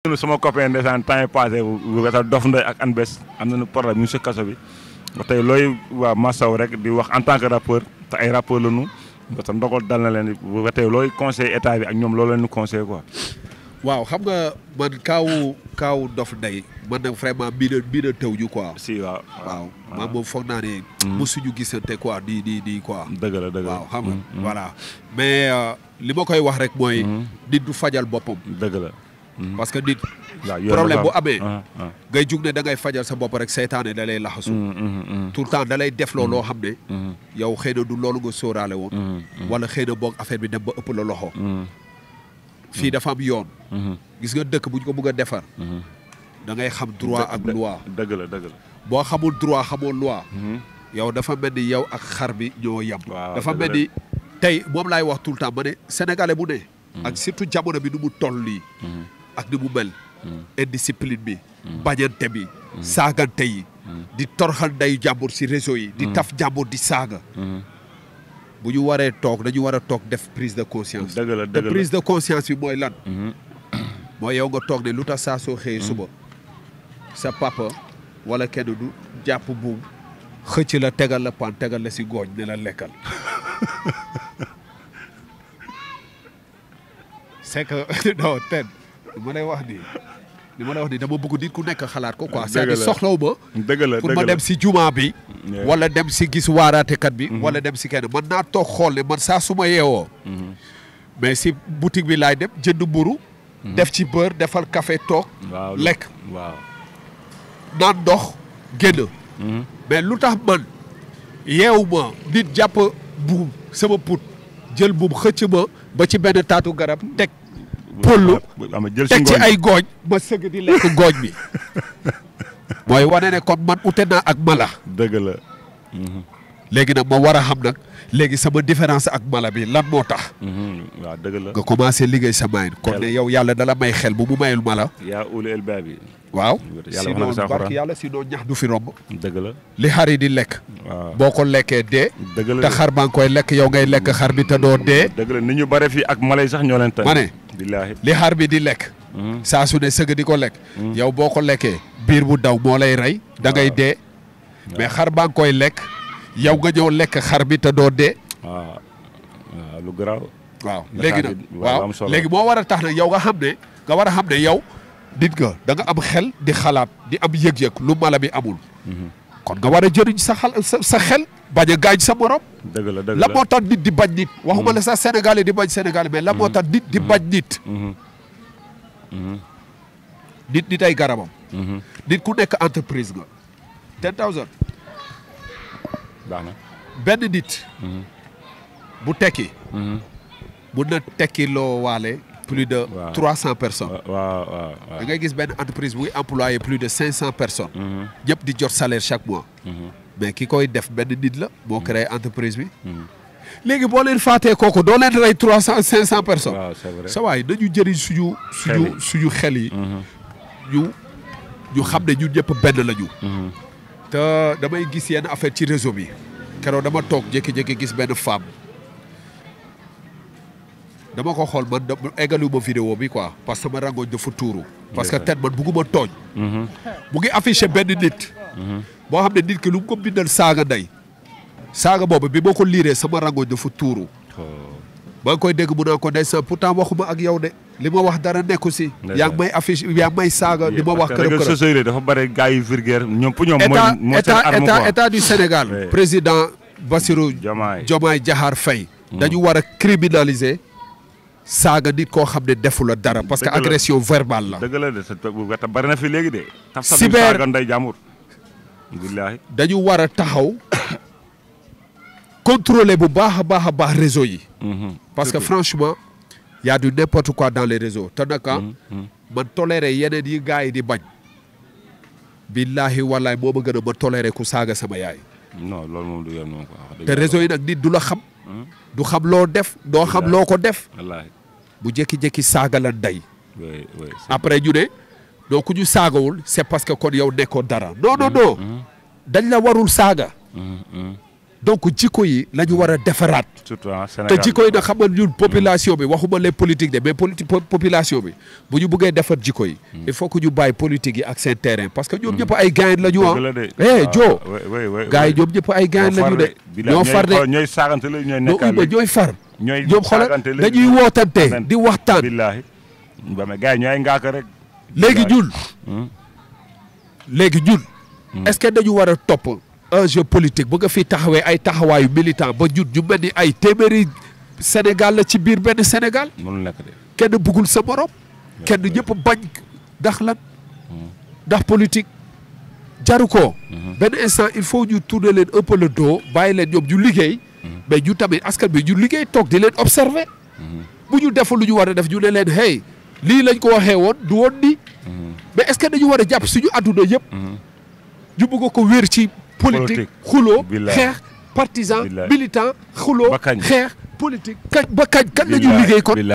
sama copain ndeysaan temps yi passé weta Dof Ndoye ak Anbes am nañu problème ñu si kaso bi tey looy waa Massaw rek di wax en tant que rappeur te ay rappeur la ñu parce que ndogal dal na leen ba tey looy conseil état bi ak ñoom loolu leen ñu conseil quoi. waaw xam nga man kaawu Dof Ndoye man nag vraiment bii na tëw ñu quoi. si waaw man moom foog naa ne. mosuñu gisante quoi di quoi. dëgg la waaw xam nga voilà mais li ma koy wax rek mooy. nit du fajal boppam. dëgg la. parce que nit problème bu amee ngay jug ne da ngay fajal sa bopp rek seytaane da lay laxasu tout le temps da lay def loo xam ne yow xëy na du loolu nga sóoraale woon wala xëy na boog affaire bi dem ba ëpp la loxo fii dafa am yoon gis nga dëkk buñ ko bëgg a defar da ngay xam droit ak loi dëgg la dëgg la boo xamul droit xamul loi yow dafa mel ni yow ak xar bi ñoo yem dafa mel ni tey moom laay wax tout le temps ma ne sénégalais bu ne ak surtout jamono bi nu mu toll lii ak ni mu mel indiscipline bi bañante bi saagante yi di torxal ndeyu jàmbur si réseau yi di taf jàmbur di saaga bu ñu waree toog dañu war a toog def prise de conscience te prise de conscience bi mooy lan mooy yow nga toog ne lu tax saa soo xëyee suba sa papa wala kenn du jàpp buum xëcc la tegal la pan tegal la si gooñ ne la lekkal c'est que non ten li ma lay wax nii dama bëgg nit ku nekk xalaat ko quoi. c'est-à-dire soxlawu ma pour ma dem si jumaa bi wala dem si gis waaraatekat bi wala dem si kenn man naa toog xool ne man saa su ma yeewoo mais si boutique bi laay dem jënd mburu def ci beurre defal café toog lekk naan ndox génn mais lu tax man yeewu ma nit jàpp buum sama put jël buum xëcc ma ba ci benn taatu garab teg pollu teg ci ay gooñ ma sëgg di lekk gooñ bi mooy wane ne kon man ute naa ak mala dëgg la léegi nag ma war a xam nag léegi sama différence ak mala bi lan moo tax waaw dëgg la nga commencé liggéey sa mayin kon ne yow yàlla dala may xel bu mu mayul mala yaa uli el baabi waaw sinon barki yàlla sinon ñax du fi romb dëgg la li xar yi di lekk boo ko lekkee dee dëgg la te xar baa ngi koy lekk yow ngay lekk xar bi te doo dee dëgg la nit ñu bare fii ak mala yi sax ñoo leen tane ma ne billaahi li xar bi di lekk saa su ne sëgg di ko lekk yow boo ko lekkee biir bu daw moo lay rey da ngay dee mais xar baa ngi koy lekk yow nga ñëw lekk xar bi te doo dee waaw lu garaaw waaw léegi nag waaw léegi moo war a tax nag yow nga war a xam ne yow nit nga da nga am xel di xalaat di am yëg-yëg lu mala bi amul kon nga war a jëriñ sa xel bañ a gaañ sa morom dëgg la dëgg la moo tax nit di bañ nit waxuma la sax sénégalais di bañ sénégalais mais la moo tax nit di bañ nit nit ay garabam nit ku nekk entreprise nga 10,000 baax na benn nit bu tekki mun na tekki loo waale plus de 300 personnes waaw da ngay gis benn entreprise buy employé plus de 500 personnes ñëpp di jot salaire chaque mois mais ki koy def benn nit la moo créé entreprise bi léegi boo leen faatee kooku doo leen rey 300 500 personnes sa waay nañu jëriñ suñu xel yi ñu xam ne ñun ñëpp benn la ñu te damay gis yenn affaire ci réseau bi keroog dama toog jékki-jékki gis benn femme dama ko xool man eggalu ma vidéo bi quoi parce que sama rangoñ dafa tuuru parce que ten man bugguma tooñ mu ngi affiché benn nit boo xam ne nit ki lu mu ko bindal saaga ndey saaga boobu bi ma ko liiree sama rangoñ dafa tuuru maa ngi koy dégg mu naan ko ndeysaan pourtant waxuma ak yow de li ma wax dara nekku si yaa ngi may affiche yaa ngi may saaga di ma wax kërëb dafa bëri gars yu vulgaire ñoom pour ñoom mooy seen arme quoi état du Sénégal président Bassirou Diomaye Diakhar Faye dañu war a criminaliser saaga nit koo xam ne defu la dara parce que agression verbale la dëgg la de bari na fi léegi de cyber saaga nday jàmbur billaahi dañu war a taxaw contrôler bu baax a baax réseau yi parce que franchement y a du n'importe quoi dans les réseaux te naka man toléré yeneen yi gars yi di bañ billaahi wallahi moo ma gën a ma toléré ku saaga sama yaay non loolu moom du yoon moom quoi te réseau yi nag nit du la xam du xam loo def doo xam loo ko def bu jékki-jékki saaga la ndey après ñu ne donc ku ñu saagawul c'est parce que kon yow nekkoo dara non dañ la warul saaga donc jikko yi la ñu war a defaraat. surtout Sénégal te jikko yi nag xam nga ñun population bi waxuma les politiques de mais population bi bu ñu bëggee defar jikko yi. il faut que ñu bàyyi politique yi ak seen terrain parce que ñoom ñëpp ay gain la ñu jo gars yi ñoom ñëpp ay gain la ñu de. ñoo far de ñooy saagante la ñooy nekkaale ñooy far. ñoom xoolal dañuy wootante di waxtaan. billaahi ba mais gars yi ñooy ngaaka rek. léegi ñun. est-ce que dañu war a topp enjeu politique bu nga fi taxawee ay taxawaayu militant ba ñun ñu mel ni ay téeméeri Sénégal la ci biir benn Sénégal. mënul nekk de. kenn bëggul sa morom. kenn ñëpp bañ ndax lan. ndax politique jaru ko. benn instant il faut ñu tourner leen un peu le dos bàyyi leen ñoom ñu liggéey. mais ñu tamit askan bi ñu liggéey toog di leen observer. bu ñu deful lu ñu war a def ñu ne leen hey lii lañ ko waxee woon du woon nii. mais est-ce que dañu war a jàpp suñu adduna yëpp. ñu bëgg ko wér ci politique xuloo xeex partisan militant xuloo xeex politique kañ ba kañ la ñu liggéey kon